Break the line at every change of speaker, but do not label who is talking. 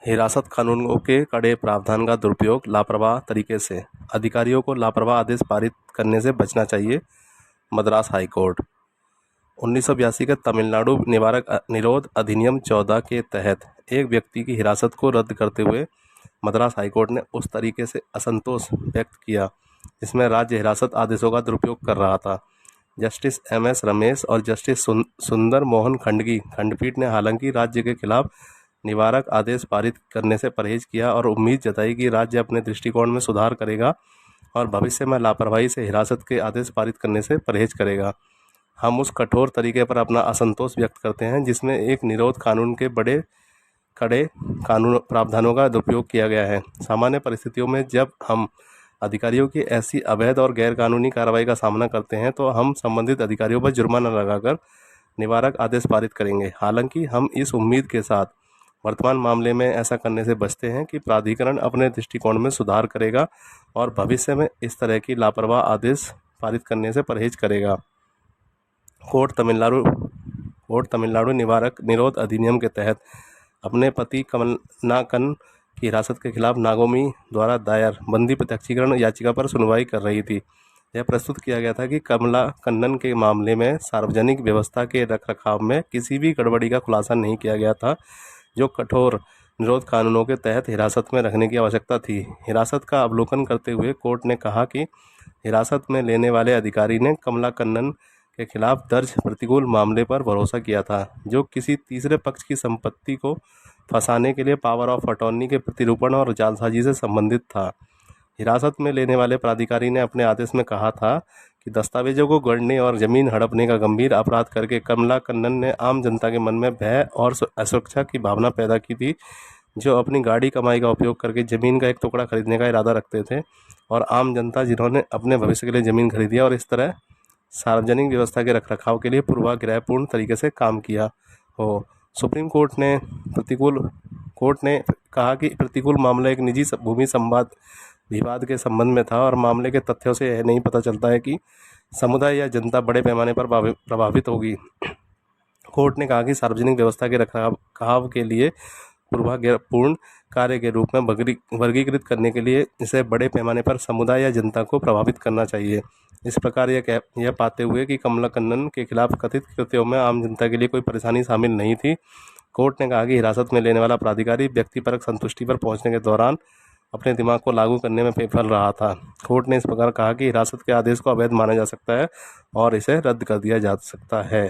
हिरासत कानूनों के कड़े प्रावधान का दुरुपयोग लापरवाह तरीके से। अधिकारियों को लापरवाह आदेश पारित करने से बचना चाहिए। Madras high court. 1982 के तमिलनाडु निवारक निरोध अधिनियम 14 के तहत एक व्यक्ति की हिरासत को रद्द करते हुए मद्रास हाई कोर्ट ने उस तरीके से असंतोष व्यक्त किया जिसमें राज्य हिरासत आदेशों का दुरुपयोग कर रहा था। Justice MS. रमेश और जस्टिस सुंदर मोहन खंडगी खंडपीठ ने हालांकि राज्य के खिलाफ निवारक आदेश पारित करने से परहेज किया और उम्मीद जताई कि राज्य अपने दृष्टिकोण में सुधार करेगा और भविष्य में लापरवाही से हिरासत के आदेश पारित करने से परहेज करेगा। हम उस कठोर तरीके पर अपना असंतोष व्यक्त करते हैं जिसमें एक निरोध कानून के बड़े कड़े कानून प्रावधानों का दुरुपयोग किया गया है। सामान्य परिस्थितियों में जब हम अधिकारियों की ऐसी अवैध और गैरकानूनी कार्रवाई का सामना करते हैं तो हम संबंधित अधिकारियों पर जुर्माना लगाकर निवारक आदेश पारित करेंगे। हालांकि हम इस उम्मीद के साथ वर्तमान मामले में ऐसा करने से बचते हैं कि प्राधिकरण अपने दृष्टिकोण में सुधार करेगा और भविष्य में इस तरह की लापरवाह आदेश पारित करने से परहेज करेगा। कोर्ट तमिलनाडु निवारक निरोध अधिनियम के तहत अपने पति कमलाकन्न की हिरासत के खिलाफ नागोमी द्वारा दायर बंदी प्रत्यक्षीकरण याचिका पर सुनवाई कर रही थी। यह प्रस्तुत किया गया था कि कमलाकन्न के मामले में सार्वजनिक व्यवस्था के रखरखाव में किसी भी गड़बड़ी का खुलासा नहीं किया गया था जो कठोर निरोध कानूनों के तहत हिरासत में रखने की आवश्यकता थी। हिरासत का अवलोकन करते हुए कोर्ट ने कहा कि हिरासत में लेने वाले अधिकारी ने कमलाकन्न के खिलाफ दर्ज प्रतिकूल मामले पर भरोसा किया था जो किसी तीसरे पक्ष की संपत्ति को फंसाने के लिए पावर ऑफ अटॉर्नी के प्रतिरूपण और जालसाजी से संबंधित था। हिरासत में लेने वाले प्राधिकारी ने अपने आदेश में कहा था कि दस्तावेजों को गढ़ने और जमीन हड़पने का गंभीर अपराध करके कमलाकन्न ने आम जनता के मन में भय और असुरक्षा की भावना पैदा की थी जो अपनी गाड़ी कमाई का उपयोग करके जमीन का एक टुकड़ा खरीदने का इरादा रखते थे और आम जनता जिन्होंने अपने भविष्य के लिए जमीन खरीदी और इस तरह सार्वजनिक व्यवस्था के रखरखाव के लिए पूर्वाग्रहपूर्ण तरीके से काम किया हो। सुप्रीम कोर्ट ने कहा कि प्रतिकूल मामला एक निजी भूमि विवाद के संबंध में था और मामले के तथ्यों से यह नहीं पता चलता है कि समुदाय या जनता बड़े पैमाने पर प्रभावित होगी। कोर्ट ने कहा कि सार्वजनिक व्यवस्था के रखरखाव के लिए पूर्वाग्रहपूर्ण कार्य के रूप में वर्गीकृत करने के लिए इसे बड़े पैमाने पर समुदाय या जनता को प्रभावित करना चाहिए। इस प्रकार यह पाते हुए कि कमलाकन्न के खिलाफ कथित कृत्यों में आम जनता के लिए कोई परेशानी शामिल नहीं थी, कोर्ट ने कहा कि हिरासत में लेने वाला प्राधिकारी व्यक्तिपरक संतुष्टि पर पहुंचने के दौरान अपने दिमाग को लागू करने में विफल रहा था। कोर्ट ने इस प्रकार कहा कि हिरासत के आदेश को अवैध माना जा सकता है और इसे रद्द कर दिया जा सकता है।